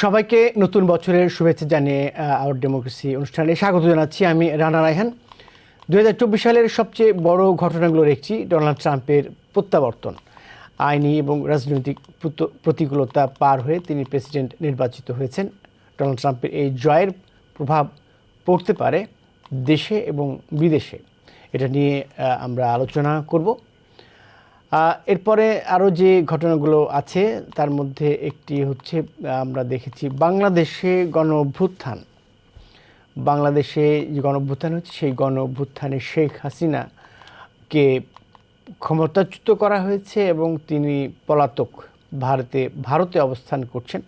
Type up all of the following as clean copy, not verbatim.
সবাইকে নতুন বছরের শুভেচ্ছা জানিয়ে আওয়ার ডেমোক্রেসি অনুষ্ঠানে স্বাগত জানাচ্ছি। আমি রানা রায়হান। 2024 সালের সবচেয়ে বড় ঘটনাগুলোর একটি ডোনাল্ড ট্রাম্পের প্রত্যাবর্তন। আইনি এবং রাজনৈতিক প্রতিকূলতা পার হয়ে তিনি প্রেসিডেন্ট নির্বাচিত হয়েছেন। ডোনাল্ড ট্রাম্পের এই জয়ের প্রভাব পড়তে পারে দেশে এবং বিদেশে, এটা নিয়ে আমরা আলোচনা করব। এরপরে আরও যে ঘটনাগুলো আছে তার মধ্যে একটি হচ্ছে, আমরা দেখেছি বাংলাদেশে বাংলাদেশে যে গণ অভ্যুত্থান হচ্ছে, সেই গণ অভ্যুত্থানে শেখ হাসিনাকে ক্ষমতাচ্যুত করা হয়েছে এবং তিনি পলাতক, ভারতে অবস্থান করছেন।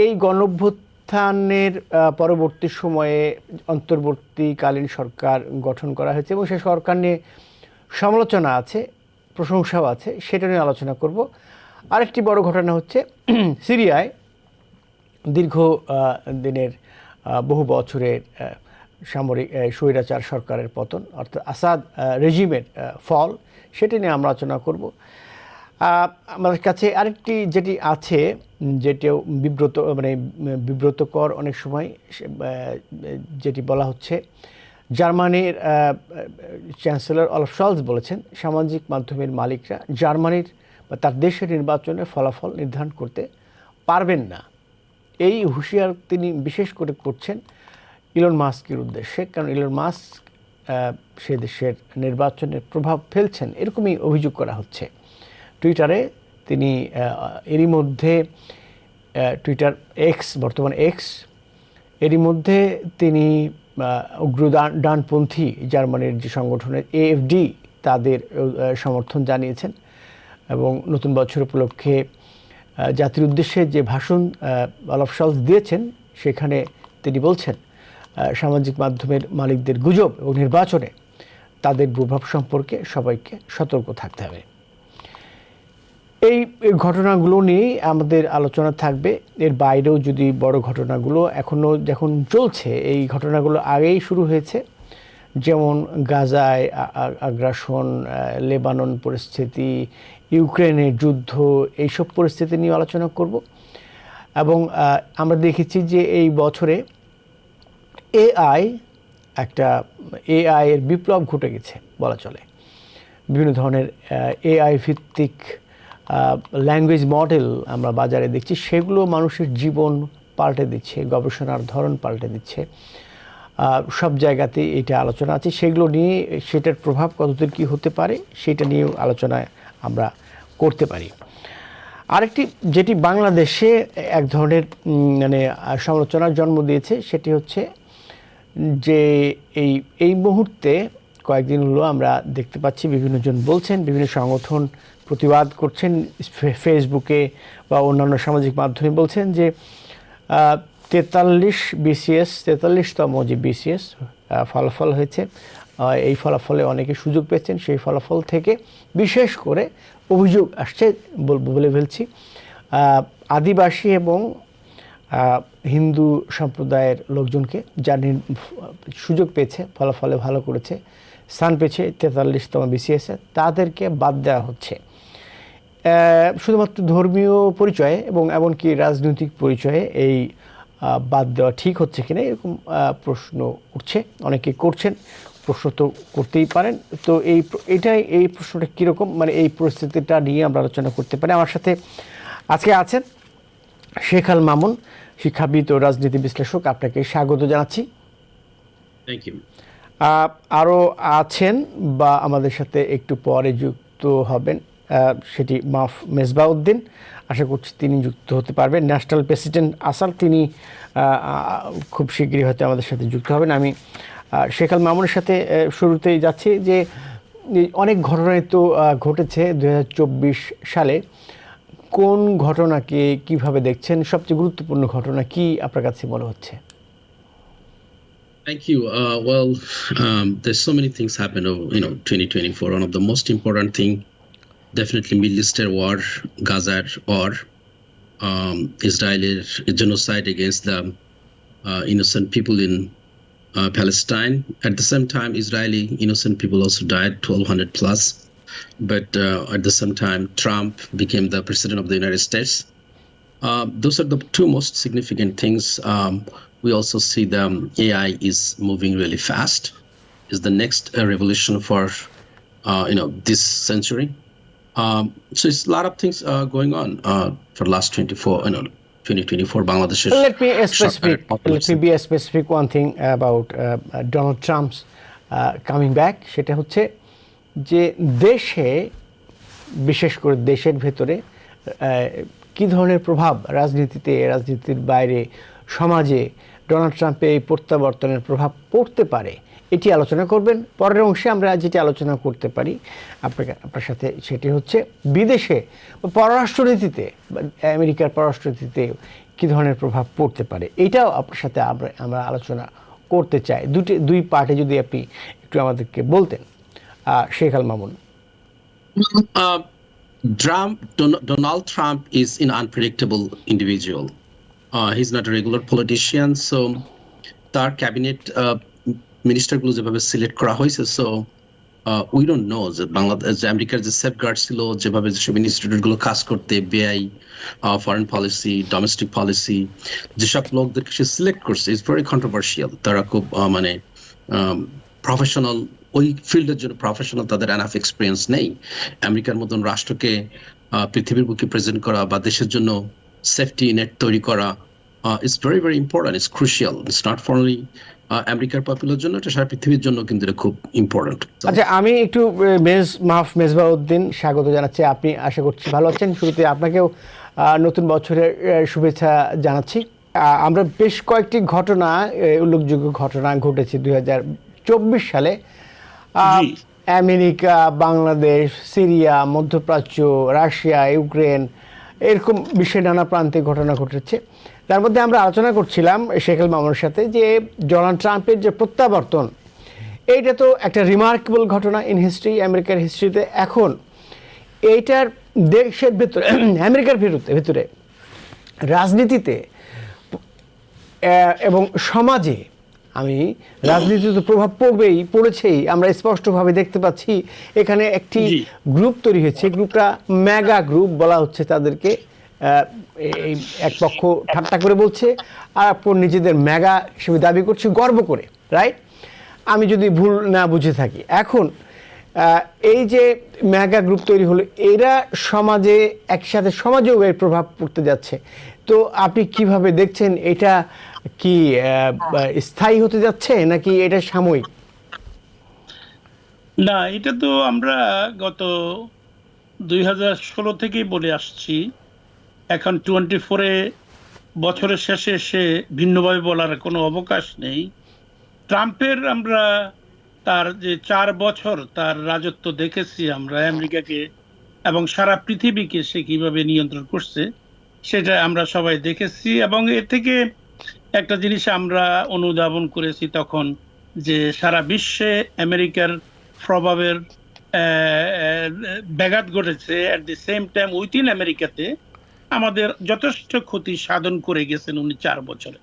এই গণ অভ্যুত্থানের পরবর্তী সময়ে অন্তর্বর্তীকালীন সরকার গঠন করা হয়েছে এবং সেই সরকার নিয়ে সমালোচনা আছে, প্রশংসাও আছে, সেটা নিয়ে আলোচনা করব। আরেকটি বড় ঘটনা হচ্ছে সিরিয়ায় দীর্ঘ দিনের বহু বছরের সামরিক স্বৈরাচার সরকারের পতন, অর্থাৎ আসাদ রেজিমের ফল, সেটা নিয়ে আমরা আলোচনা করব। আমাদের কাছে আরেকটি যেটি আছে, যেটিও বিব্রতকর অনেক সময়, যেটি বলা হচ্ছে, জার্মানির চ্যান্সেলর অলাফ শলজ বলেছেন সামাজিক মাধ্যমের মালিকরা জার্মানির বা তার দেশের নির্বাচনের ফলাফল নির্ধারণ করতে পারবেন না। এই হুঁশিয়ার তিনি বিশেষ করে করছেন ইলন মাস্কের উদ্দেশ্যে, কারণ ইলন মাস্ক সে দেশের নির্বাচনের প্রভাব ফেলছেন, এরকমই অভিযোগ করা হচ্ছে। টুইটারে তিনি এরই মধ্যে টুইটার এক্স, বর্তমান এক্স, এরই মধ্যে তিনি উগ্র ডানপন্থী জার্মানির যে সংগঠনের এএফডি, তাদের সমর্থন জানিয়েছেন এবং নতুন বছর উপলক্ষে জাতির উদ্দেশ্যে যে ভাষণ অলাফ শলজ দিয়েছেন, সেখানে তিনি বলছেন সামাজিক মাধ্যমের মালিকদের গুজব এবং নির্বাচনে তাদের প্রভাব সম্পর্কে সবাইকে সতর্ক থাকতে হবে। এই ঘটনাগুলো নিয়েই আমাদের আলোচনা থাকবে। এর বাইরেও যদি বড় ঘটনাগুলো এখনও যখন চলছে, এই ঘটনাগুলো আগেই শুরু হয়েছে, যেমন গাজায় আগ্রাসন, লেবানন পরিস্থিতি, ইউক্রেনের যুদ্ধ, এইসব পরিস্থিতি নিয়ে আলোচনা করব। এবং আমরা দেখেছি যে এই বছরে এআই এর বিপ্লব ঘটে গেছে বলা চলে। বিভিন্ন ধরনের এআই ভিত্তিক ল্যাঙ্গুয়েজ মডেল আমরা বাজারে দেখছি, সেগুলো মানুষের জীবন পাল্টে দিচ্ছে, গবেষণার ধরন পাল্টে দিচ্ছে। সব জায়গাতেই এটা আলোচনা আছে, সেগুলো নিয়ে সেটার প্রভাব কতদূর কী হতে পারে সেটা নিয়েও আলোচনায় আমরা করতে পারি। আরেকটি যেটি বাংলাদেশে এক ধরনের সমালোচনার জন্ম দিয়েছে, সেটি হচ্ছে যে এই মুহূর্তে কয়েকদিন হলো আমরা দেখতে পাচ্ছি বিভিন্ন জন বলছেন, বিভিন্ন সংগঠন প্রতিবাদ করছেন ফেসবুকে বা অন্যান্য সামাজিক মাধ্যমে, বলছেন যে 43তম যে বিসিএস ফলাফল হয়েছে, এই ফলাফলে অনেকে সুযোগ পেয়েছেন। সেই ফলাফল থেকে বিশেষ করে অভিযোগ আসছে, বলে ফেলছি, আদিবাসী এবং হিন্দু সম্প্রদায়ের লোকজনকে, যারা সুযোগ পেয়েছে, ফলাফলে ভালো করেছে, স্থান পেয়েছে 43তম বিসিএসে, তাদেরকে বাদ দেওয়া হচ্ছে শুধুমাত্র ধর্মীয় পরিচয়ে এবং এমনকি রাজনৈতিক পরিচয়ে। এই বাদ দেওয়া ঠিক হচ্ছে কিনা, এরকম প্রশ্ন উঠছে, অনেকে করছেন, প্রশ্ন তো করতেই পারেন। তো এই প্রশ্নটা কীরকম, এই পরিস্থিতিটা নিয়ে আমরা আলোচনা করতে পারি। আমার সাথে আজকে আছেন শেখ আল মামুন, শিক্ষাবিদ ও রাজনীতি বিশ্লেষক। আপনাকে স্বাগত জানাচ্ছি। Thank you. আরও আছেন বা আমাদের সাথে একটু পরে যুক্ত হবেন, সেটি মেজবাউদ্দিন, আশা করছি তিনি যুক্ত হতে পারবেন। ন্যাশনাল প্রেসিডেন্ট আসাল, তিনি খুব শীঘ্রই হয়তো আমাদের সাথে যুক্ত হবেন। আমি শেখ আল মামুনের সাথে শুরুতেই যাচ্ছি যে অনেক ঘটনাই তো ঘটেছে 2024 সালে। কোন ঘটনাকে কিভাবে দেখছেন? সবচেয়ে গুরুত্বপূর্ণ ঘটনা কি আপনার কাছে মনে হচ্ছে? Thank you. There's so many things happened over 2024. One of the most important thing, definitely Middle Eastern war, Gaza war, Israeli genocide against the innocent people in Palestine. At the same time, Israeli innocent people also died, 1,200 plus. But at the same time, Trump became the president of the United States. Those are the two most significant things. We also see the AI is moving really fast. Is the next revolution for this century. So it's a lot of things going on for the last 2024 Bangladesh. Let me be specific one thing about Donald Trump's coming back. সেটা হচ্ছে যে দেশে, বিশেষ করে দেশের ভেতরে কি ধরনের প্রভাব রাজনীতির বাইরে সমাজে ডোনাল্ড ট্রাম্পের এই প্রত্যাবর্তনের প্রভাব পড়তে পারে, এটি আলোচনা করবেন। পরের অংশে আমরা যেটি আলোচনা করতে পারি আপনার সাথে, সেটি হচ্ছে বিদেশে পররাষ্ট্রনীতিতে, আমেরিকার পররাষ্ট্রনীতিতে কী ধরনের প্রভাব পড়তে পারে, এটাও আপনার সাথে আমরা আলোচনা করতে চাই। দুই পার্টে যদি আপনি একটু আমাদেরকে বলতেন। Sheikh Al Mamun. Donald Trump is an unpredictable individual. He's not a regular politician, so তার ক্যাবিনেট মিনিস্টারগুলো যেভাবে সিলেক্ট করা হয়েছে, সো উই ডোন্ট নো যে বাংলাদেশ, আমেরিকার যে সেফগার্ড ছিল, যেভাবে যেসব ইনস্টিটিউটগুলো কাজ করতে, বেআই, ফরেন পলিসি, ডোমেস্টিক পলিসি, যেসব লোকদেরকে সে সিলেক্ট করছে, ইজ ভেরি কন্ট্রোভার্সিয়াল। তারা খুব প্রফেশনাল, ওই ফিল্ডের জন্য প্রফেশনাল, তাদের এনাফ এক্সপিরিয়েন্স নেই। আমেরিকার মতন রাষ্ট্রকে পৃথিবীর বুকে প্রেজেন্ট করা বা দেশের জন্য সেফটি নেট তৈরি করা is very very important, it's crucial. It's not for only আমেরিকার পপুলার জন্য, এটা সারা পৃথিবীর জন্য কিন্তু এটা খুব ইম্পর্টেন্ট। আচ্ছা, আমি একটু মেজবাউদ্দিন স্বাগত জানাচ্ছি। আপনি আশা করছি ভালো আছেন। শুরুতে আপনাকেও নতুন বছরের শুভেচ্ছা জানাচ্ছি। আমরা বেশ কয়েকটি ঘটনা, উল্লেখযোগ্য ঘটনা ঘটেছে 2024 সালে। আমেরিকা, বাংলাদেশ, সিরিয়া, মধ্যপ্রাচ্য, রাশিয়া, ইউক্রেন, এরকম বিশ্বের নানা প্রান্তে ঘটনা ঘটেছে। তার মধ্যে আমরা আলোচনা করছিলাম শেখ আল মামুনের সাথে যে ডোনাল্ড ট্রাম্পের যে প্রত্যাবর্তন, এইটা তো একটা রিমার্কেবল ঘটনা ইন হিস্ট্রি, আমেরিকার হিস্ট্রিতে। এখন এইটার দেশের ভেতরে, আমেরিকার ভেতরে রাজনীতিতে এবং সমাজে, আমি রাজনীতিতে প্রভাব পড়েছেই, আমরা স্পষ্টভাবে দেখতে পাচ্ছি। এখানে একটি গ্রুপ তৈরি হয়েছে, গ্রুপটা মেগা গ্রুপ বলা হচ্ছে তাদেরকে। এই এক পক্ষ ঠাট্টা করে বলছে, আর অপর নিজেদের মেগা হিসেবে দাবি করছে, গর্ব করে, রাইট? আমি যদি ভুল না বুঝে থাকি। এখন এই যে মেগা গ্রুপ তৈরি হলো, এরা সমাজে একসাথে সমাজেও এর প্রভাব পড়তে যাচ্ছে। তো আপনি কিভাবে দেখছেন, এটা কি স্থায়ী হতে যাচ্ছে নাকি এটা সাময়িক? না, এটা তো আমরা গত 2016 থেকেই বলে আসছি। এখন 24-এ বছরের শেষে এসে ভিন্নভাবে বলার কোনো অবকাশ নেই। ট্রাম্পের আমরা তার যে 4 বছর তার রাজত্ব দেখেছি আমরা, আমেরিকাকে এবং সারা পৃথিবীকে সে কিভাবে নিয়ন্ত্রণ করছে সেটা আমরা সবাই দেখেছি। এবং এর থেকে একটা জিনিস আমরা অনুধাবন করেছি তখন, যে সারা বিশ্বে আমেরিকার প্রভাবের ব্যাঘাত ঘটেছে। At the same time within আমেরিকাতে আমাদের যথেষ্ট ক্ষতি সাধন করে গেছেন উনি 4 বছরে।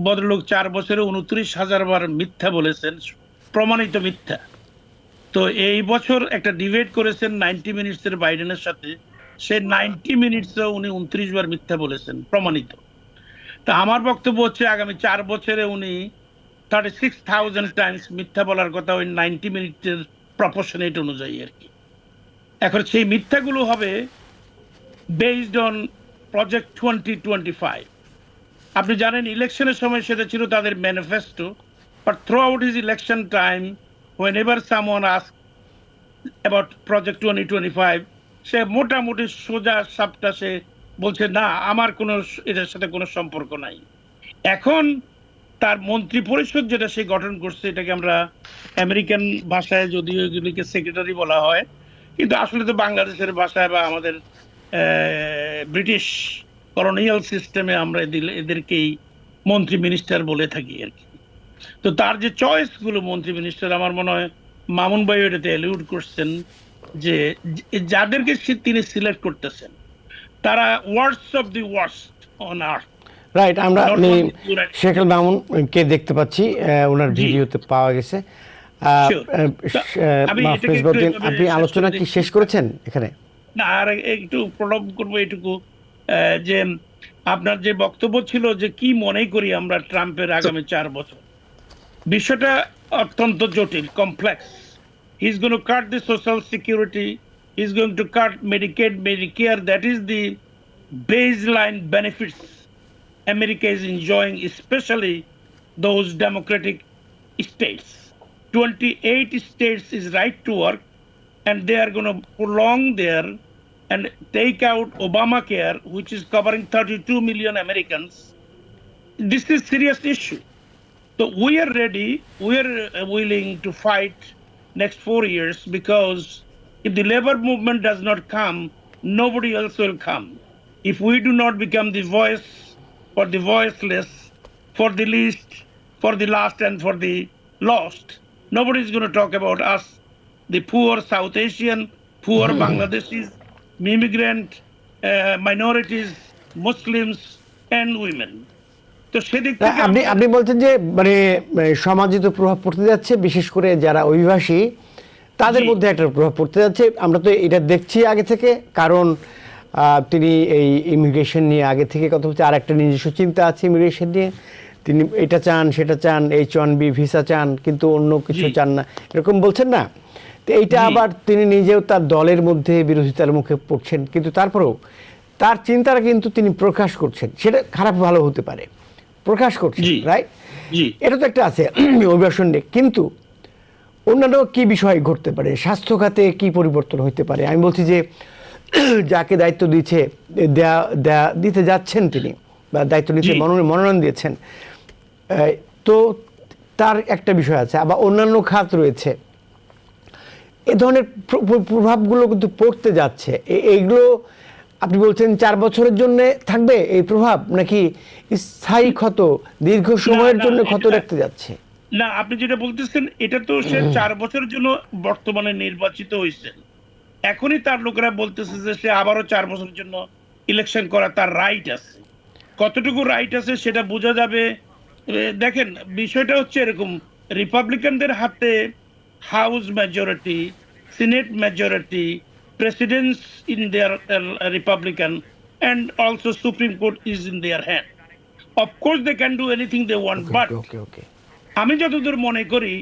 ভদ্রলোক 4 বছরে 29,000 বার মিথ্যা বলেছেন, প্রমাণিত মিথ্যা। তো এই বছর একটা ডিবেট করেছেন 90 মিনিটসের বাইডেনের সাথে, সে 90 মিনিটসে উনি 29 বার মিথ্যা বলেছেন, প্রমাণিত। তা আমার বক্তব্য হচ্ছে আগামী 4 বছরে উনি 36,000 টাইমস মিথ্যা বলার কথা, ওই 90 মিনিটের প্রপোর্শনেট অনুযায়ী আর কি। এখন সেই মিথ্যাগুলো হবে বেসড অন প্রজেক্ট 2025। আপনি জানেন ইলেকশনের সময় সেটা ছিল তাদের manifesto, but through out his election time whenever someone asks about project 2025, সে মোটামুটি সোজা সাপটা সে বলছে না, আমার কোনো এটার সাথে কোনো সম্পর্ক নাই। এখন তার মন্ত্রী পরিষদ যেটা সে গঠন করছে, এটাকে আমরা আমেরিকান ভাষায় যদিও এগুলিকে সেক্রেটারি বলা হয়, কিন্তু আসলে তো বাংলাদেশের ভাষায় বা আমাদের ব্রিটিশ কলোনিয়াল সিস্টেমে আমরা এদেরকেই মন্ত্রী মিনিস্টার বলে থাকি আর কি। তো তার যে চয়েসগুলো মন্ত্রী মিনিস্টার, আমার মনে হয় মামুন ভাই এটাতে অ্যালিউড করছেন, যে যাদেরকে তিনি সিলেক্ট করতেছেন তারা worst of the worst on earth, right? আমরা শেখ আল মামুনকে দেখতে পাচ্ছি, ওনার ভিডিওতে পাওয়া গেছে। আপনি আলোচনা কি শেষ করেছেন এখানে? না, আর একটু প্রলব করবো এটুকু, যে আপনার যে বক্তব্য ছিল যে কি মনে করি আমরা ট্রাম্পের আগামী 4 বছর, বিষয়টা অত্যন্ত জটিল, complex. He is going to cut the social security, he is going to cut Medicaid, Medicare, that is the baseline benefits America is enjoying, especially those democratic states. 28 states is right to work, and they are going to prolong there and take out Obamacare, which is covering 32 million Americans. This is serious issue. So we are ready, we are willing to fight next 4 years, because if the labor movement does not come, nobody else will come. If we do not become the voice for the voiceless, for the least, for the last, and for the lost, nobody is going to talk about us, the poor South Asian, poor Bangladeshis, immigrant, minorities, Muslims, and women. তো সেদিক থেকে আপনি বলছেন যে মানে সমাজে তো প্রভাব পড়তে যাচ্ছে, বিশেষ করে যারা অভিবাসী তাদের মধ্যে একটা প্রভাব পড়তে যাচ্ছে। আমরা তো এটা দেখছি আগে থেকে, কারণ তিনি এই ইমিগ্রেশন নিয়ে আগে থেকে কথা বলছে, আর একটা নিজস্ব চিন্তা আছে ইমিগ্রেশন নিয়ে, তিনি এটা চান সেটা চান, H1B ভিসা চান, কিন্তু অন্য কিছু চান না, এরকম বলছেন না। তো এইটা আবার তিনি নিজেও তার দলের মধ্যে বিরোধিতার মুখে পড়ছেন, কিন্তু তারপরেও তার চিন্তাটা কিন্তু তিনি প্রকাশ করছেন, সেটা খারাপ ভালো হতে পারে, প্রকাশ করছেন, রাইট? এটা তো একটা আছে অভিবাসন নিয়ে, কিন্তু অন্যান্য কি বিষয় ঘটতে পারে, স্বাস্থ্য খাতে কি পরিবর্তন হতে পারে? আমি বলছি যে যাকে দায়িত্ব দিতে যাচ্ছেন তিনি, বা দায়িত্ব নিতে মনোনয়ন দিয়েছেন, তো তার একটা বিষয় আছে, আবার অন্যান্য খাত রয়েছে, এ ধরনের প্রভাবগুলো কিন্তু পড়তে যাচ্ছে। এইগুলো আপনি বলছেন 4 বছরের জন্য থাকবে এই প্রভাব, নাকি স্থায়ী ক্ষত, দীর্ঘ সময়ের জন্য ক্ষত রাখতে যাচ্ছে? না, আপনি যেটা বলতেছেন এটা তো সে 4 বছরের জন্য বর্তমানে নির্বাচিত হয়েছেন, এখনই তার লোকেরা বলতেছে যে সে আবারও 4 বছরের জন্য ইলেকশন করা তার রাইট আছে। কতটুকু রাইট আছে সেটা বোঝা যাবে। দেখেন, বিষয়টা হচ্ছে এরকম, রিপাবলিকানদের হাতে house majority, senate majority, presidents in their Republican, and also Supreme Court is in their hand. Of course they can do anything they want, but আমি যতদূর মনে করি,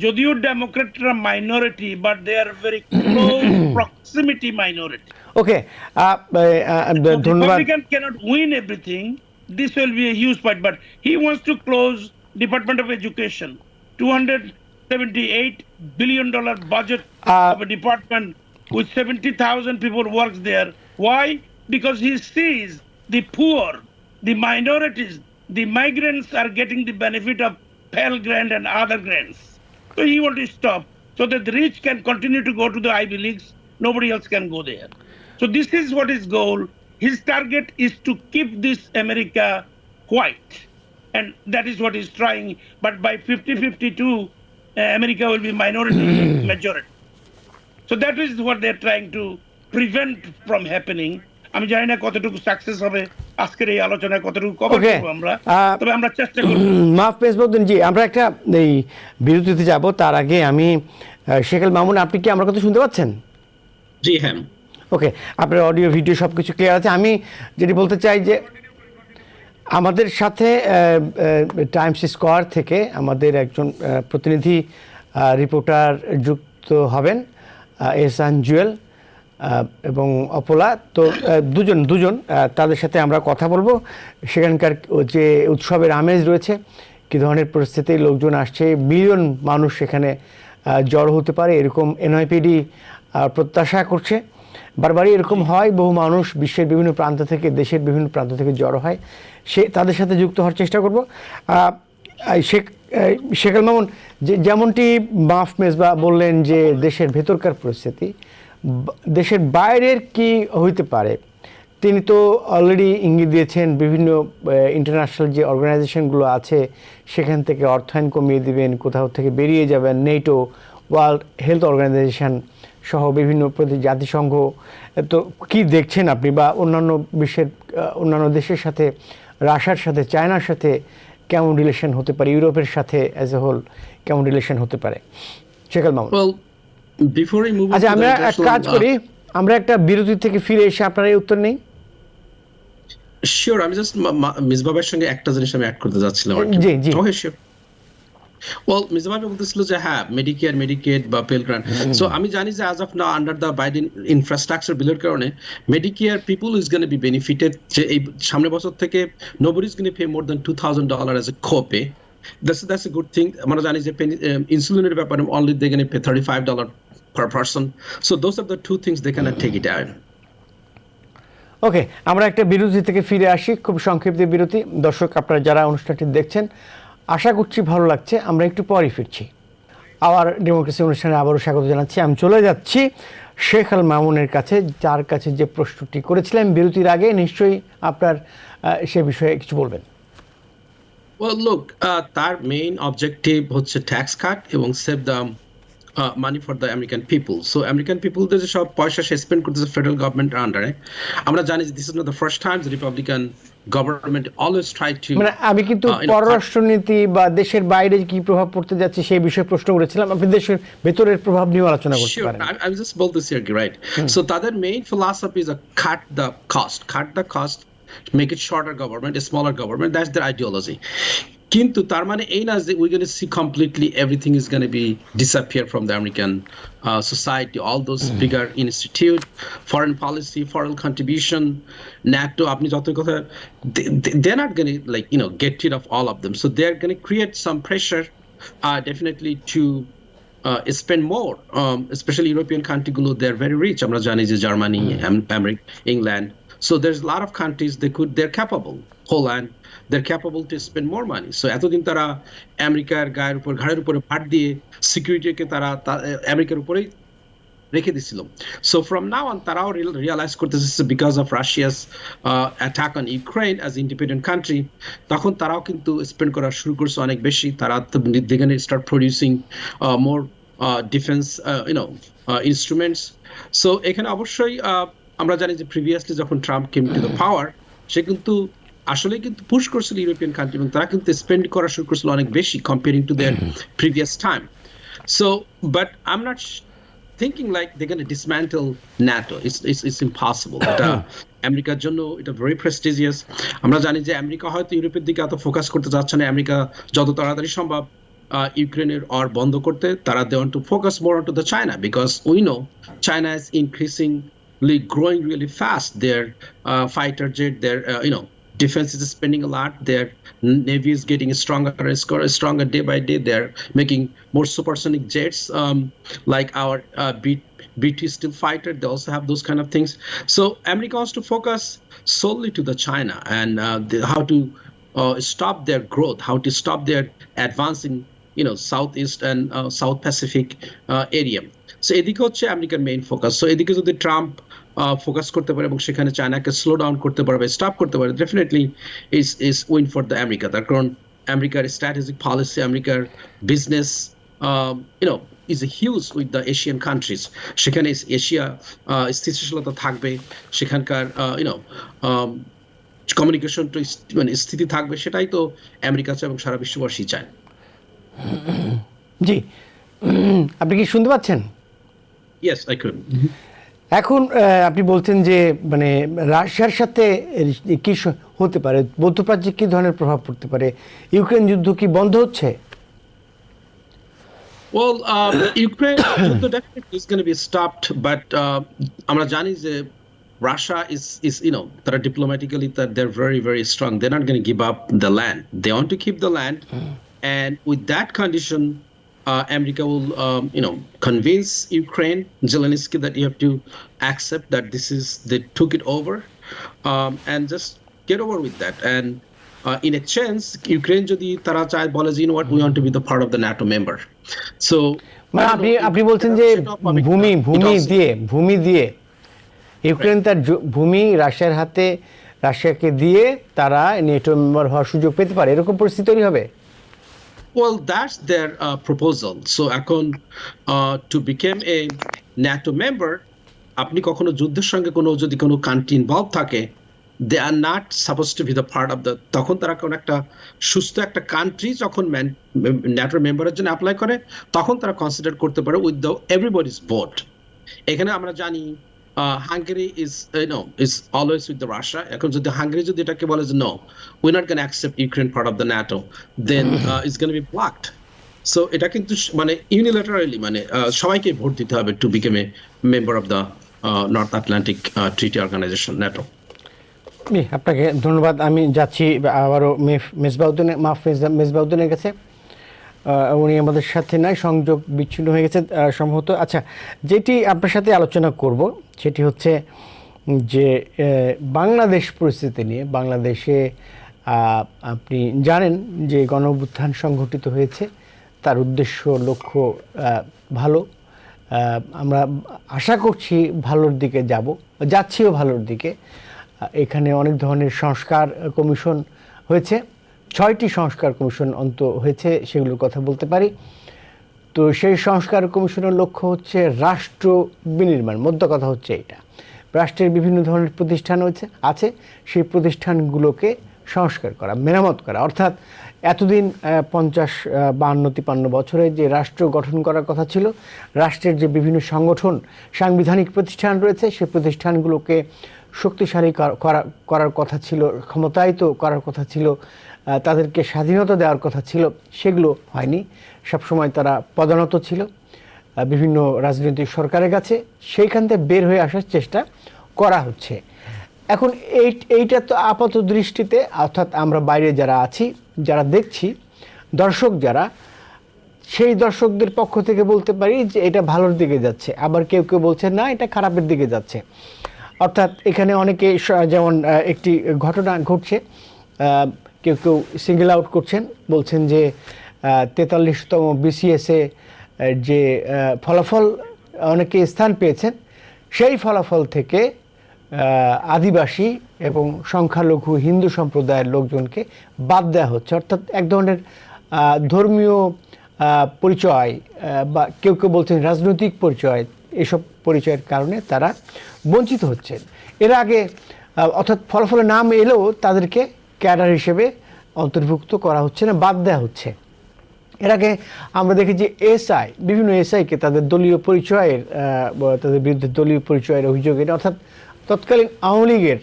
যদিও ডেমোক্রেটরা minority, but they are very close proximity minority. Okay, ধন্যবাদ। Republican cannot win everything. This will be a huge fight, but he wants to close Department of Education, $278 billion budget of a department with 70,000 people works there. Why? Because he sees the poor, the minorities, the migrants are getting the benefit of Pell Grant and other grants. So he wants to stop so that the rich can continue to go to the Ivy Leagues. Nobody else can go there. So this is what his goal. His target is to keep this America white. And that is what he's trying. But by 50-52, America will be minority majority. So that is what they're trying to prevent from happening. আমি জানি না কতটুকু success হবে আজকের এই আলোচনায়, কতটুকু cover করব আমরা, তবে আমরা চেষ্টা করব। মাফ পেশবুদ্দিন জি, আমরা একটা এই বিরতিতে যাব, তার আগে আমি শেখ আল মামুন, আপনি কি আমার কথা শুনতে পাচ্ছেন? জি হ্যাঁ। ওকে, আপনার অডিও ভিডিও সব কিছু ক্লিয়ার আছে। আমি যেটি বলতে চাই যে আমাদের সাথে টাইমস স্কোয়ার থেকে আমাদের একজন প্রতিনিধি রিপোর্টার যুক্ত হবেন, এহসান জুয়েল এবং অপলা। তো দুজন তাদের সাথে আমরা কথা বলবো, সেখানকার যে উৎসবের আমেজ রয়েছে, কী ধরনের পরিস্থিতি, লোকজন আসছে, মিলিয়ন মানুষ সেখানে জড়ো হতে পারে এরকম NYPD প্রত্যাশা করছে। বারবারই এরকম হয়, বহু মানুষ বিশ্বের বিভিন্ন প্রান্ত থেকে, দেশের বিভিন্ন প্রান্ত থেকে জড়ো হয়, তাদের সাথে যুক্ত হওয়ার চেষ্টা করব। শেখ আল মামুন, যেমনটি মাফ মেজবা বললেন যে দেশের ভেতরকার পরিস্থিতি, দেশের বাইরের কি হইতে পারে, তিনি তো অলরেডি ইঙ্গিত দিয়েছেন বিভিন্ন ইন্টারন্যাশনাল যে অর্গানাইজেশনগুলো আছে সেখান থেকে অর্থায়ন কমিয়ে দিবেন, কোথাও থেকে বেরিয়ে যাবেন, নেটো, ওয়ার্ল্ড হেলথ অর্গানাইজেশন সহ বিভিন্ন জাতিসংঘ। তো কি দেখছেন আপনি, বা অন্যান্য বিশ্বের অন্যান্য দেশের সাথে, রাশিয়ার সাথে, চায়নার সাথে কেমন রিলেশন হতে পারে, ইউরোপের সাথে অ্যাজ এ হোল কেমন রিলেশন হতে পারে? Sheikh Al Mamun. Before I move আচ্ছা, আমরা এক কাজ করি, আমরা একটা বিরতি থেকে ফিরে এসে আপনার এই উত্তর নেই। শিওর, আমি জাস্ট মিসবাবের সঙ্গে একটা জিনিস আমি অ্যাড করতে যাচ্ছিলাম আর কি। জি জি ওকে, শিওর। ওয়েল, মিসবাবে বলতেছিল যে হ্যাঁ, মেডিকেয়ার, মেডিকেড বা পেল গ্রান্ট। সো আমি জানি যে as of now under the Biden infrastructure বিলের কারণে Medicare people is gonna be benefited, যে এই সামনের বছর থেকে nobody is gonna pay more than $2,000 as a কোপে। That's a good thing. আমরা জানি যে ইনসুলিনের ব্যাপারে only they gonna pay $35 per person. So those are the two things they cannot take it out. ওকে, আমরা একটা বিরতি থেকে ফিরে আসি, খুব সংক্ষিপ্ত বিরতি। দর্শক আপনারা যারা অনুষ্ঠানটি দেখছেন, আশা করছি ভালো লাগছে। আমরা একটু পরই ফিরছি। আবার ডেমোক্রেসি অনুষ্ঠানে আবারও স্বাগত জানাচ্ছি। আমি চলে যাচ্ছি শেখ আল মামুনের কাছে, যার কাছে যে প্রশ্নটি করেছিলাম বিরতির আগে। নিশ্চয়ই আপনার সে বিষয়ে কিছু বলবেন। Well, look, তার মেইন অবজেক্টিভ হচ্ছে ট্যাক্স কাট এবং save the money for the American people. So American পিপলদের যে সব পয়সা সে স্পেন্ড করতেছে ফেডারেল গভর্নমেন্টের আন্ডারে। আমরা জানি যে this is not the first time the Republican government always try to, মানে আমি কিন্তু পররাষ্ট্রনীতি বা দেশের বাইরে কি প্রভাব পড়তে যাচ্ছে সেই বিষয়ে প্রশ্ন করেছিলাম। আপনি দেশের ভেতরের প্রভাব নিয়ে আলোচনা করতে Sure, পারেন। I'm just about this here, right? So তাদের main philosophy is a cut the cost, make it shorter government, a smaller government. That's their ideology. কিন্তু তার মানে এই না যে we're going to see completely everything is going to be disappear from the American society. All those bigger institute, foreign policy, foreign contribution, NATO. আপনি যত কথা, they're not going to get rid of all of them. So they're going to create some pressure, definitely to spend more, especially European country gulo, they're very rich. আমরা জানি যে Germany, America, England. So there's a lot of countries they're capable. Holland, they're capable to spend more money. So এতদিন তারা আমেরিকার ঘাড়ের উপরে ভার দিয়ে সিকিউরিটিকে তারা আমেরিকার উপরেই রেখে দিছিল। So from now on তারাও রিয়ালাইজ করতেছে because of Russia's attack on Ukraine as independent country, তখন তারাও কিন্তু স্পেন্ড করা শুরু করছে অনেক বেশি। তারা they start producing more defense instruments. So এখানে অবশ্যই আমরা জানি যে প্রিভিয়াসলি যখন Trump came to the power, সে কিন্তু আসলে কিন্তু পুশ করছিল ইউরোপিয়ান কান্ট্রি, এবং তারা কিন্তু স্পেন্ড করা শুরু করছিল অনেক বেশি comparing to their previous time. So but I am not thinking like they're going to dismantle NATO. It's impossible. এটা আমেরিকার জন্য এটা very prestigious. আমরা জানি যে আমেরিকা হয়তো ইউরোপের দিকে এত ফোকাস করতে যাচ্ছে না। আমেরিকা যত তাড়াতাড়ি সম্ভব ইউক্রেনের অর বন্ধ করতে, তারা they want to focus more onto the China, because we know China is increasingly growing really fast. Their fighter jet, their defense is spending a lot. Their navy is getting stronger and stronger day by day. They're making more supersonic jets, like our B-2 steel fighter. They also have those kind of things. So America wants to focus solely to the China and how to stop their growth, how to stop their advancing, Southeast and South Pacific area. So এদিকে হচ্ছে আমেরিকার main focus. So এদিকে যদি Trump focus করতে পারে এবং সেখানে চায়নাকে slow down করতে পারবে, স্টপ করতে পারে, definitely is win for the America. তার কারণ আমেরিকার স্ট্র্যাটেজিক পলিসি, আমেরিকার business is a huge with the Asian countries. সেখানে এশিয়া স্থিতিশীলতা থাকবে, সেখানকার কমিউনিকেশন স্থিতি থাকবে, সেটাই তো আমেরিকা চায় এবং সারা বিশ্ববাসী চায়। জি, আপনি কি শুনতে পাচ্ছেন? Yes, I could. এখন আপনি বলছেন যে মানে রাশিয়ার সাথে কি হতে পারে, মধ্যপ্রাচ্যে কি ধরনের প্রভাব পড়তে পারে? ইউক্রেন যুদ্ধ কি বন্ধ হচ্ছে? Well, Ukraine definitely is going to be stopped, but আমরা জানি যে Russia is তারা diplomatically they're very very strong. They're not going to give up the land. They want to keep the land, and with that condition, America will convince Ukraine, Zelensky, that you have to accept that they took it over, and just get over with that. And in exchange, Ukraine যদি তারা চায় বলে যে we want to be the part of the NATO member. So আপনি বলছেন যে ভূমি দিয়ে ইউক্রেন তার ভূমি রাশিয়ার হাতে, রাশিয়াকে দিয়ে তারা নেটো মেম্বার হওয়ার সুযোগ পেতে পারে, এরকম পরিস্থিতি তৈরি হবে? Well, that's their proposal. So এখন to become a NATO member, আপনি কখনো যুদ্ধের সঙ্গে যদি কোনো কান্ট্রি ইনভলভ থাকে, they are not supposed to be the part of the, তখন তারা কোন একটা সুস্থ একটা কান্ট্রি যখন ন্যাটো মেম্বারের জন্য অ্যাপ্লাই করে, তখন তারা কনসিডার করতে পারে উইথ দ্য এভরিবডিজ ভোট। এখানে আমরা জানি Hungary is always with the Russia. এখন যদি হাঙ্গেরি যদি এটাকে বলে যে no, we're not going to accept Ukraine part of the NATO, then it's going to be blocked. So এটা কিন্তু মানে unilaterally মানে সবাইকে ভোট দিতে হবে to become a member of the North Atlantic Treaty Organization, NATO. আপনাকে ধন্যবাদ। আমি যাচ্ছি আবারও মেজবাউদ্দিনের কাছে। উনি আমাদের সাথে নাই, সংযোগ বিচ্ছিন্ন হয়ে গেছে সম্ভবত। আচ্ছা, যেটি আপনার সাথে আলোচনা করব সেটি হচ্ছে যে বাংলাদেশ পরিস্থিতি নিয়ে। বাংলাদেশে আপনি জানেন যে গণঅভ্যুত্থান সংঘটিত হয়েছে, তার উদ্দেশ্য লক্ষ্য ভালো। আমরা আশা করছি ভালোর দিকে যাচ্ছিও ভালোর দিকে। এখানে অনেক ধরনের সংস্কার কমিশন হয়েছে, 6টি সংস্কার কমিশন হয়েছে, সেগুলোর কথা বলতে পারি। তো সেই সংস্কার কমিশনের লক্ষ্য হচ্ছে রাষ্ট্র বিনির্মাণ। মোদ্দা কথা হচ্ছে এটা, রাষ্ট্রের বিভিন্ন ধরনের প্রতিষ্ঠান আছে, সেই প্রতিষ্ঠানগুলোকে সংস্কার করা, মেরামত করা। অর্থাৎ এতদিন 50-52-53 বছরে যে রাষ্ট্র গঠন করার কথা ছিল, রাষ্ট্রের যে বিভিন্ন সংগঠন সাংবিধানিক প্রতিষ্ঠান রয়েছে, সেই প্রতিষ্ঠানগুলোকে শক্তিশালী করার কথা ছিল, ক্ষমতায়িত করার কথা ছিল, তাদেরকে স্বাধীনতা দেওয়ার কথা ছিল, সেগুলো হয়নি। সবসময় তারা পদানত ছিল বিভিন্ন রাজনৈতিক সরকারের কাছে। সেইখান থেকে বের হয়ে আসার চেষ্টা করা হচ্ছে। এখন এইটা তো আপাত দৃষ্টিতে, অর্থাৎ আমরা বাইরে যারা আছি, যারা দেখছি, দর্শক যারা, সেই দর্শকদের পক্ষ থেকে বলতে পারি যে এটা ভালোর দিকে যাচ্ছে। আবার কেউ কেউ বলছে না, এটা খারাপের দিকে যাচ্ছে। অর্থাৎ এখানে অনেকে, যেমন একটি ঘটনা ঘটছে, কেউ কেউ সিঙ্গেল আউট করছেন, বলছেন যে 43তম বিসিএসে যে ফলাফল অনেকে স্থান পেয়েছেন, সেই ফলাফল থেকে আদিবাসী এবং সংখ্যালঘু হিন্দু সম্প্রদায়ের লোকজনকে বাদ দেওয়া হচ্ছে। অর্থাৎ এক ধরনের ধর্মীয় পরিচয় বা কেউ কেউ বলছেন রাজনৈতিক পরিচয়, এসব পরিচয়ের কারণে তারা বঞ্চিত হচ্ছেন। এর আগে অর্থাৎ ফলাফলের নাম এলেও তাদেরকে ক্যাডার হিসেবে অন্তর্ভুক্ত করা হচ্ছে না, বাদ দেওয়া হচ্ছে। এর আগে আমরা দেখি যে বিভিন্ন এসআইকে তাদের দলীয় পরিচয়ের, তাদের বিরুদ্ধে দলীয় পরিচয়ের অভিযোগ এনে, অর্থাৎ তৎকালীন আওয়ামী লীগের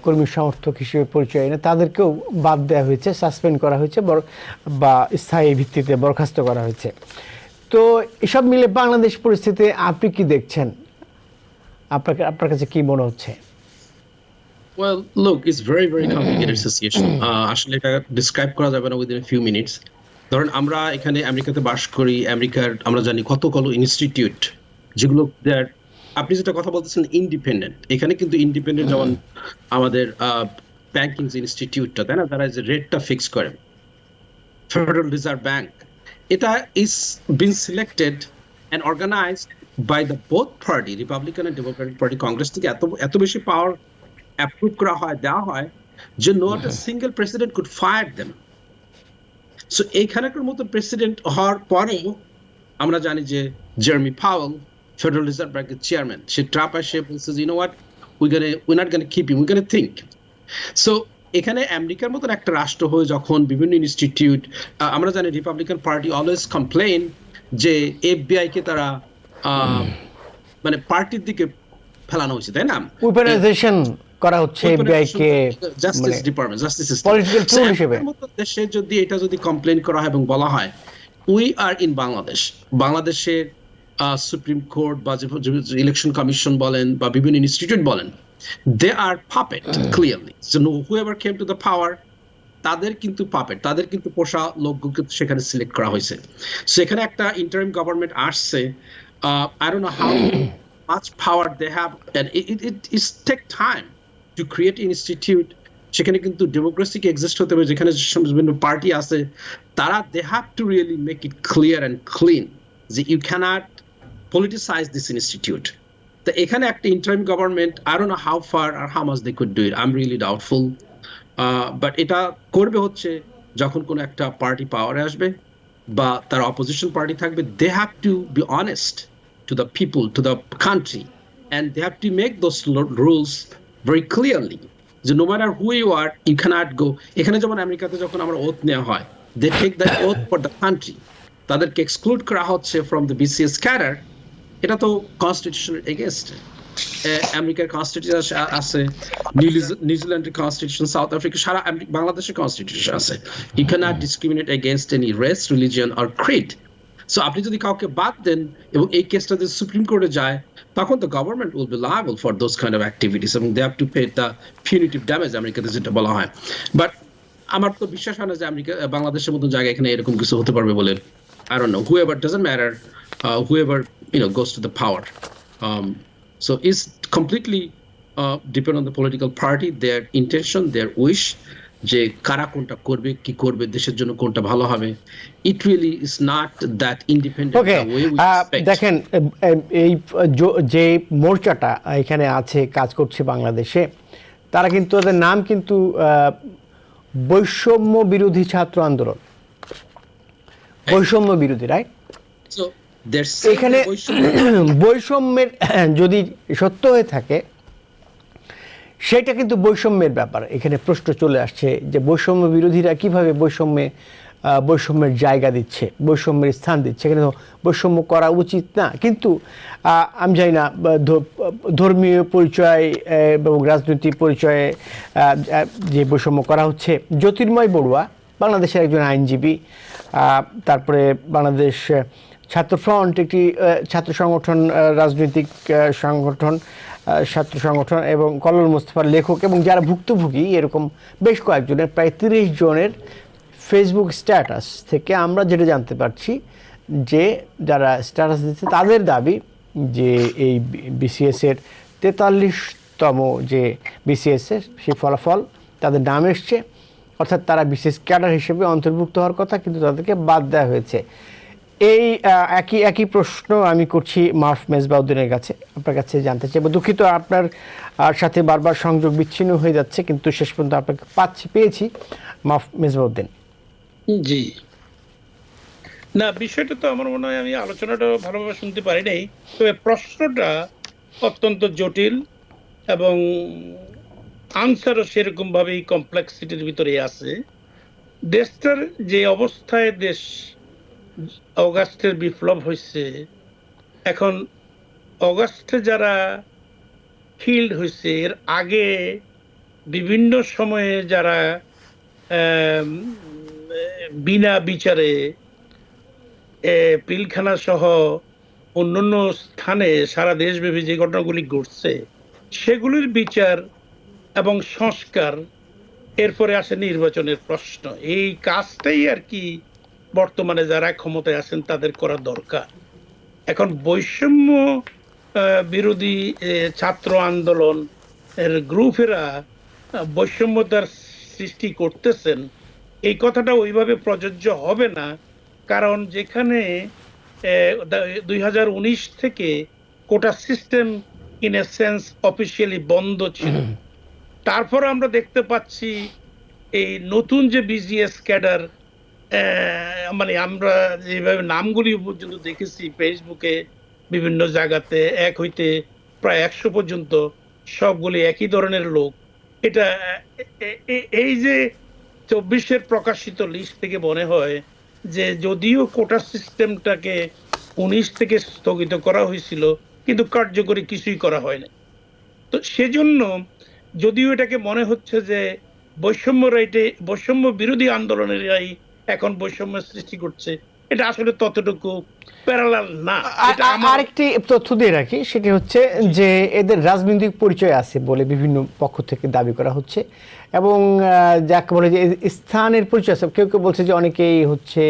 কর্মী সমর্থক হিসেবে পরিচয় এনে তাদেরকেও বাদ দেওয়া হয়েছে, সাসপেন্ড করা হয়েছে বা স্থায়ী ভিত্তিতে বরখাস্ত করা হয়েছে। তো এসব মিলে বাংলাদেশ পরিস্থিতি আপনি কি দেখছেন? আপনার কাছে কি মনে হচ্ছে? Well, look, it's very, very complicated situation. আসলে এটা describe করা যাবে না within a few minutes. ধরুন আমরা এখানে আমেরিকাতে বাস করি, আমেরিকার আমরা জানি কতগুলো ইনস্টিটিউট যেগুলো আপনি যেটা কথা বলতেছেন ইন্ডিপেন্ডেন্ট, এখানে কিন্তু ইন্ডিপেন্ডেন্ট যেমন আমাদের ব্যাংকিং ইনস্টিটিউটটা, তাই না, তারা যে রেটটা ফিক্স করে, ফেডারেল রিজার্ভ ব্যাংক, এটা is been selected and organized by the both party, republican and democratic party. Congress থেকে এত বেশি পাওয়ার অ্যাপ্রুভ করা হয়, দেওয়া হয় যে not a single president could fire them. So এইখানকার মতো প্রেসিডেন্ট হওয়ার পরেও আমরা জানি যে জেরেমি পাওয়েল, ফেডারেল রিজার্ভ ব্যাংকের চেয়ারম্যান, সে ট্রাম্প আসে বলছে যে we're not going to keep him, we're going to think. So এখানে আমেরিকার মতন একটা রাষ্ট্র হয়ে যখন বিভিন্ন ইনস্টিটিউট, আমরা জানি রিপাবলিকান পার্টি অলওয়েজ কমপ্লেইন যে এফবিআই কে তারা মানে পার্টির দিকে ফেলানো হয়েছে, তাই না, ওয়েপনাইজেশন করা হচ্ছে এফবিআই কে, justice department, justice system, political tool হিসেবে। দেশে যদি কমপ্লেইন করা হয় এবং বলা হয় উই আর ইন বাংলাদেশের সুপ্রিম কোর্ট বা ইলেকশন কমিশন বলেন বা বিভিন্ন ইনস্টিটিউট বলেন, they are puppet clearly. So whoever came to the power, তাদের কিন্তু পাপেট, তাদের কিন্তু পোষা লোকগুলোকে সেখানে সিলেক্ট করা হয়েছে। সেখানে একটা ইন্টারিম গভর্নমেন্ট আসছে, I don't know how much power they have, and it take time to create institute. সেখানে কিন্তু ডেমোক্রেসি এক্সিস্ট হতে হবে, যেখানে বিভিন্ন পার্টি আছে, তারা they have to really make it clear and clean যে you cannot politicize this institute. তো এখানে একটা interim government, I don't know how far or how much they could do it, I'm really doubtful. But এটা করবে হচ্ছে যখন কোনো একটা পার্টি পাওয়ারে আসবে বা তার অপোজিশন পার্টি থাকবে, they have to be honest to the people, to the country, and they have to make those rules very clearly. যে no matter who you are, you cannot go. এখানে যেমন আমেরিকাতে যখন আমরা ওথ নেওয়া হয়, they take that oath for the country, তাদেরকে exclude করা হচ্ছে from the BCS cadre, এটা তো কনস্টিটিউশনের এগেইনস্ট। আমেরিকার কনস্টিটিউশন আছে, নিউজিল্যান্ডের কনস্টিটিউশন, সাউথ আফ্রিকা, সারা বাংলাদেশের কনস্টিটিউশন আছে। You cannot discriminate against any race, religion or creed. So আপনি যদি কাউকে বাদ দেন এবং এই কেসটা যদি সুপ্রিম কোর্টে যায়, তখন the government will be liable for those kind of activities এবং they have to pay the punitive damage, আমেরিকাতে যেটা বলা হয়। বাট আমার তো বিশ্বাস হয় না যে আমেরিকা, বাংলাদেশের মতো জায়গায় এখানে এরকম কিছু হতে পারবে বলে। I don't know, whoever, doesn't matter, whoever goes to the power. So it's completely depend on the political party, their intention, their wish, যে কারা কোনটা করবে, কি করবে, দেশের জন্য কোনটা ভালো হবে। It really is not that independent okay, the way we expect. দেখেন এই যে মোর্চাটা এখানে আছে, কাজ করছে বাংলাদেশে, তারা কিন্তু তাদের নাম কিন্তু বৈষম্য বিরোধী ছাত্র আন্দোলন, বৈষম্য বিরোধী, রাইট? So they're saying এখানে বৈষম্যের যদি সত্য হয়ে থাকে, সেটা কিন্তু বৈষম্যের ব্যাপার। এখানে প্রশ্ন চলে আসছে যে বৈষম্য বিরোধীরা কিভাবে বৈষম্যের জায়গা দিচ্ছে, বৈষম্যের স্থান দিচ্ছে। এখানে তো বৈষম্য করা উচিত না, কিন্তু আমি জানি না ধর্মীয় পরিচয় এবং রাজনৈতিক পরিচয়ে যে বৈষম্য করা হচ্ছে। জ্যোতির্ময় বড়ুয়া বাংলাদেশের একজন আইনজীবী, তারপরে বাংলাদেশ ছাত্র ফ্রন্ট একটি ছাত্র সংগঠন, রাজনৈতিক সংগঠন, ছাত্র সংগঠন, এবং কল্লোল মোস্তফার লেখক, এবং যারা ভুক্তভোগী এরকম বেশ কয়েকজনের, প্রায় 30 জনের ফেসবুক স্ট্যাটাস থেকে আমরা যেটা জানতে পারছি যে যারা স্ট্যাটাস দিচ্ছে তাদের দাবি যে এই বিসিএসের 43তম যে বিসিএসের সেই ফলাফল তাদের নাম এসছে, অর্থাৎ তারা বিসিএস ক্যাডার হিসেবে অন্তর্ভুক্ত হওয়ার কথা, কিন্তু তাদেরকে বাদ দেওয়া হয়েছে। এই একই প্রশ্ন আমি করছি মারুফ মেজবাউদ্দিনের কাছে, আপনার কাছে জানতে চাইব। দুঃখিত, আপনার সাথে বারবার সংযোগ বিচ্ছিন্ন হয়ে যাচ্ছে, কিন্তু শেষ পর্যন্ত আপনাকে পেয়েছি। মারুফ মেজবাউদ্দিন। জি, না, বিষয়টা তো আমার মনে হয় আমি আলোচনাটা ভালোভাবে শুনতে পারি নাই, তবে প্রশ্নটা অত্যন্ত জটিল এবং আনসারও সেরকম ভাবেই কমপ্লেক্সিটির ভিতরে আছে। দেশটার যে অবস্থায় দেশ অগাস্টের বিপ্লব হয়েছে, এখন অগাস্টে যারা কিল্ড হয়েছে, এর আগে বিভিন্ন সময়ে যারা বিনা বিচারে পিলখানা সহ অন্যান্য স্থানে সারা দেশব্যাপী যে ঘটনাগুলি ঘটছে, সেগুলির বিচার এবং সংস্কার, এরপরে আসে নির্বাচনের প্রশ্ন। এই কাজটাই আর কি বর্তমানে যারা ক্ষমতায় আছেন তাদের করা দরকার। এখন বৈষম্য বিরোধী ছাত্র আন্দোলন এর গ্রুপেরা বৈষম্যতার সৃষ্টি করতেছেন, এই কথাটা ওইভাবে প্রযোজ্য হবে না। কারণ যেখানে 2019 থেকে quota system in a sense officially বন্ধ ছিল, তারপর আমরা দেখতে পাচ্ছি এই নতুন যে বিজিএস ক্যাডার, মানে আমরা যেভাবে নামগুলি পর্যন্ত দেখেছি ফেসবুকে বিভিন্ন জায়গাতে, 1 হইতে প্রায় 100 পর্যন্ত, সবগুলি একই ধরনের লোক। এটা এই যে 24-এর প্রকাশিত লিস্ট থেকে মনে হয় যে যদিও কোটা সিস্টেমটাকে 19 থেকে স্থগিত করা হয়েছিল, কিন্তু কার্যকরী কিছুই করা হয় না। তো সেজন্য যদিও এটাকে মনে হচ্ছে যে বৈষম্য বিরোধী আন্দোলনেরাই এখন বৈষম্য সৃষ্টি করছে, এটা আসলে ততটুকু প্যারালাল না। আরেকটি তথ্য দিয়ে রাখি, সেটি হচ্ছে যে এদের রাজনৈতিক পরিচয় আছে বলে বিভিন্ন পক্ষ থেকে দাবি করা হচ্ছে, এবং যাকে বলে যে স্থানের পরিচয় আছে। কেউ কেউ বলছে যে অনেকেই হচ্ছে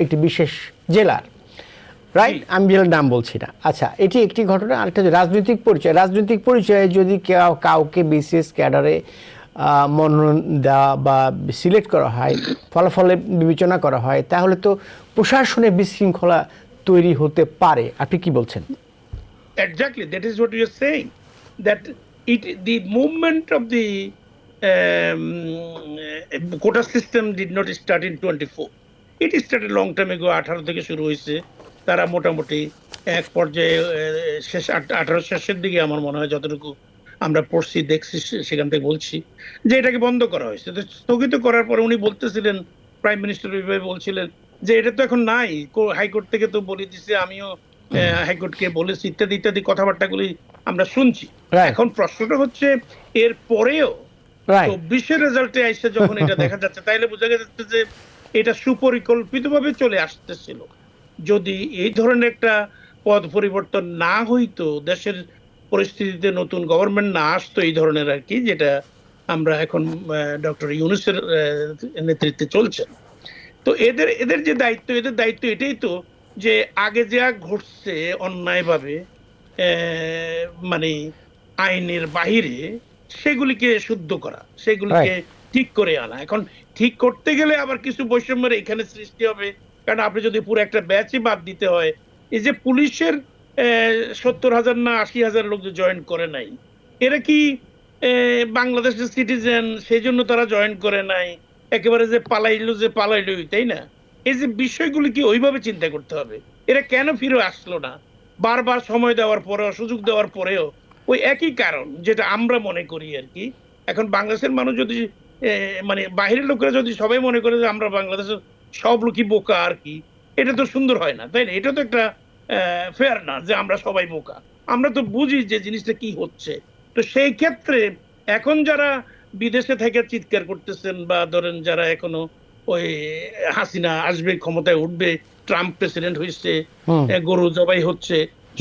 একটি বিশেষ জেলার, রাইট? আমি জেলার নাম বলছি না। আচ্ছা, এটি একটি ঘটনা। আরেকটা রাজনৈতিক পরিচয়ে যদি কাউকে বিসিএস ক্যাডারে মনোনয়ন দেওয়া বা সিলেক্ট করা হয়, ফলাফলে বিবেচনা করা হয়, তাহলে তো প্রশাসনে বিশৃঙ্খলা তৈরি হতে পারে। আপনি কি বলছেন? Exactly, that is what you are saying, that the movement of the quota system did not start in 24. It started long time ago. 18 থেকে শুরু হয়েছে। তারা মোটামুটি এক পর্যায়ে 18 শেষের দিকে আমার মনে হয় যতটুকু আমরা পড়ছি দেখছি সেখান থেকে বলছি যে এটাকে বন্ধ করা হয়েছে। তো স্থগিত করার পরে উনি বলতেছিলেন, প্রাইম মিনিস্টার বলছিলেন যে এটা তো এখন নাই, হাইকোর্ট থেকে তো বলে দিছে, আমিও হাইকোর্টকে বলেছে ইত্যাদি ইত্যাদি কথাবার্তাগুলি আমরা শুনছি। Right. এখন প্রশ্নটা হচ্ছে এর পরেও রাইট 24-এর রেজাল্টে আইসে যখন এটা দেখা যাচ্ছে, তাইলে বোঝা যাচ্ছে যে এটা সুপরিকল্পিতভাবে চলে আসতেছিল। যদি এই ধরনের একটা পদ পরিবর্তন না হইতো, দেশের পরিস্থিতিতে নতুন গভর্নমেন্ট না আসতো এই ধরনের আর কি, যেটা আমরা এখন ডক্টর ইউনূসের নেতৃত্বে চলছে, তো এদের এদের যে দায়িত্ব, এদের দায়িত্ব এটাই তো যে আগে যা ঘটছে অন্যায়ভাবে মানে আইনের বাহিরে, সেগুলিকে শুদ্ধ করা, সেগুলিকে ঠিক করে আনা। এখন ঠিক করতে গেলে আবার কিছু বৈষম্যের এখানে সৃষ্টি হবে, কারণ আপনি যদি পুরো একটা ব্যাচই বাদ দিতে হয়, এই যে পুলিশের 70,000 না 80,000 লোক যে জয়েন করে নাই, এরা কি বাংলাদেশের সিটিজেন সেই জন্য তারা জয়েন করে নাই, একেবারে যে পালাইলোই, তাই না? এই যে বিষয়গুলি কি ওইভাবে চিন্তা করতে হবে, এরা কেন ফিরে আসলো না? বারবার সময় দেওয়ার পরেও, সুযোগ দেওয়ার পরেও ওই একই কারণ, যেটা আমরা মনে করি আর কি। এখন বাংলাদেশের মানুষ যদি মানে বাহিরের লোকেরা যদি সবাই মনে করে যে আমরা বাংলাদেশের সব লোকই বোকা আর কি, এটা তো সুন্দর হয় না, তাই না? এটা তো একটা ফেয়ার না যে আমরা সবাই বোকা। আমরা তো বুঝি যে জিনিসটা কি হচ্ছে। তো সেই ক্ষেত্রে এখন যারা বিদেশে থেকে চিৎকার করতেছেন, বা ধরেন যারা এখনো ওই হাসিনা আসবে, ক্ষমতায় উঠবে, ট্রাম্প প্রেসিডেন্ট হয়েছে, গরু জবাই হচ্ছে,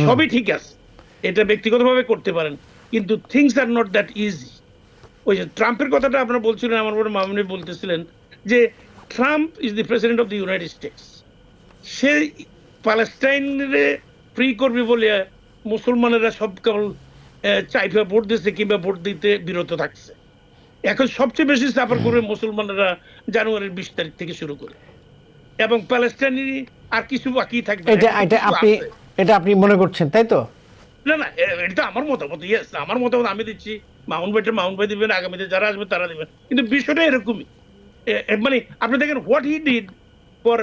সবই ঠিক আছে, এটা ব্যক্তিগতভাবে করতে পারেন, কিন্তু things are not that easy. ওই যে ট্রাম্পের কথাটা আপনারা বলছিলেন, আমার বড় মামুনি বলতেছিলেন যে Trump is the president of the United States. সে প্যালেস্টাইনে ফ্রি করবে বলে মুসলমানেরা সব কেবল চাইফা ভোট দিচ্ছে কিংবা ভোট দিতে বিরত থাকছে। এখন সবচেয়ে বেশি সাফার করবে মুসলমানেরা জানুয়ারির 20 তারিখ থেকে শুরু করে, এবং প্যালেস্টাইনি আর কিছু বাকি থাকবে। এটা আপনি মনে করছেন, তাই তো? না না, এটা আমার মতামত। ইয়েস, আমার মতামত আমি দিচ্ছি, মাউন্ট ভাই দিবেন, আগামীতে যারা আসবে তারা দিবেন, কিন্তু বিষয়টা এরকমই। মানে আপনি দেখেন what he did for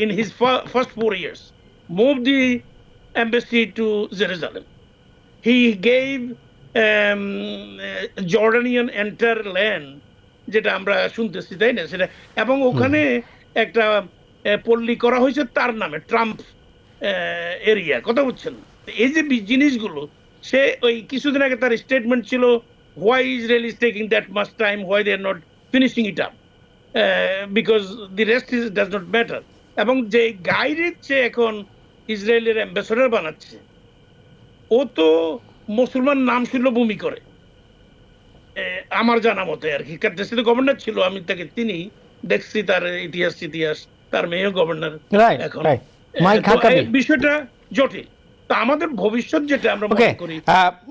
in his first 4 years, move the embassy to Jerusalem. He gave Jordanian entire land, যেটা আমরা শুনতেছি, তাই না? সেটা, এবং ওখানে একটা পল্লী করা হয়েছে তার নামে, ট্রাম্প এরিয়া, কথা বুঝছেন? এই যে জিনিসগুলো, সে ওই কিছুদিন আগে তার স্টেটমেন্ট ছিল, why Israel is taking that much time, why they are not finishing it up, because the rest is does not matter. এবং যে গাইডের এখন ইসরায়েলের অ্যাম্বাসেডর বানাচ্ছে, ও তো মুসলমান নাম শুনলে বমি করে, আমার জানা মতে আর কি। দেশে তো গভর্নর ছিল, আমি তাকে তিনি দেখছি, তার ইতিহাস, তার মেয়েও গভর্নর এখন। বিষয়টা জটিল। তা আমাদের ভবিষ্যৎ যেটা আমরা মনে করি,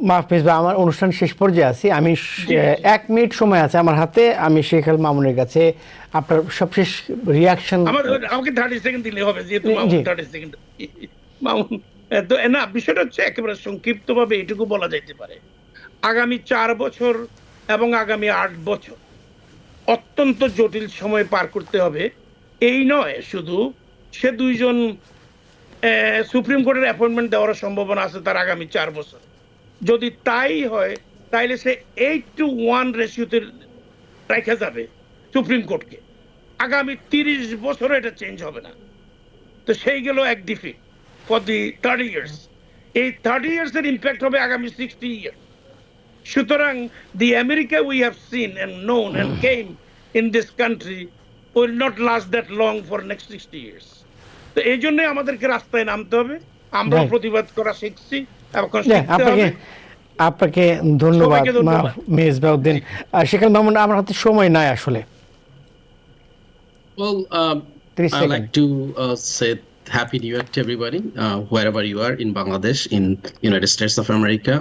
মাহফুজ ভাই, আমার অনুষ্ঠান শেষ পর্যায়ে আছি, আমি 1 মিনিট সময় আছে আমার হাতে, আমি শেখ আল মামুনের কাছে আপনার সবশেষ রিয়াকশন। আমাকে 30 সেকেন্ড দিলে হবে, যেহেতু মামুন 30 সেকেন্ড। মামুন তো না, বিষয়টা হচ্ছে একেবারে সংক্ষিপ্তভাবে এটুকু বলা যাইতে পারে, আগামী 4 বছর এবং আগামী 8 বছর অত্যন্ত জটিল সময় পার করতে হবে। এই নয় শুধু, সে 2 জন সুপ্রিম কোর্টের অ্যাপয়েন্টমেন্ট দেওয়ার সম্ভাবনা আছে তার আগামী 4 বছর। যদি তাই হয়, তাইলে সে 8:1 রেশিওতে রেখে যাবে সুপ্রিম কোর্টকে। আগামী 30 বছরে এটা চেঞ্জ হবে না। তো সেই গেল এক ডিফিট ফর দি 30 years। এই 30 years এর ইম্প্যাক্ট হবে আগামী 60 years। সুতরাং the America we have seen and known and came in this country will not last that long for next 60 years। তো এই জন্যই আমাদেরকে রাস্তায় নামতে হবে, আমরা প্রতিবাদ করা শিখছি, এখন শিখতে হবে। আপনাকে ধন্যবাদ মেজবাউদ্দিন। শেখ আল মামুন, আমার হাতে সময় নাই আসলে। Well, I'd like to say Happy New Year to everybody, wherever you are in Bangladesh, in United States of America.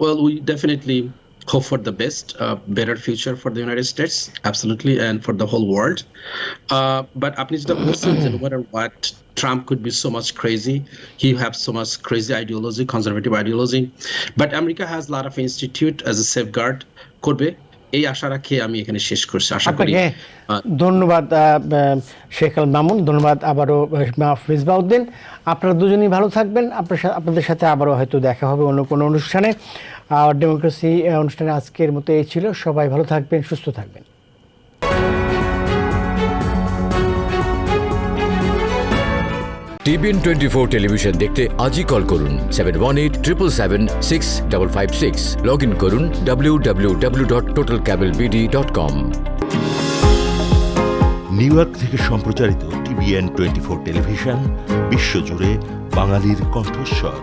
Well, we definitely hope for the best, better future for the United States, absolutely, and for the whole world. But apni jeta bolchen, no matter what, Trump could be so much crazy. He have so much crazy ideology, conservative ideology. But America has a lot of institute as a safeguard korbe. এই আশা রাখি আমি এখানে শেষ করছি। আশা করি। ধন্যবাদ শেখ আল মামুন, ধন্যবাদ আবারও মেজবাউদ্দিন। আপনারা দুজনেই ভালো থাকবেন। আপনাদের সাথে আবারও হয়তো দেখা হবে অন্য কোনো অনুষ্ঠানে। ডেমোক্রেসি অনুষ্ঠানে আজকের মতো এই ছিল। সবাই ভালো থাকবেন, সুস্থ থাকবেন। টিবিএন 24 টেলিভিশন দেখতে আজই কল করুন 7187776556। লগ ইন করুন www.totalcablebd.com। নিউ ইয়র্ক থেকে সম্প্রচারিত টিবিএন 24 টেলিভিশন বিশ্বজুড়ে বাঙালির কণ্ঠস্বর।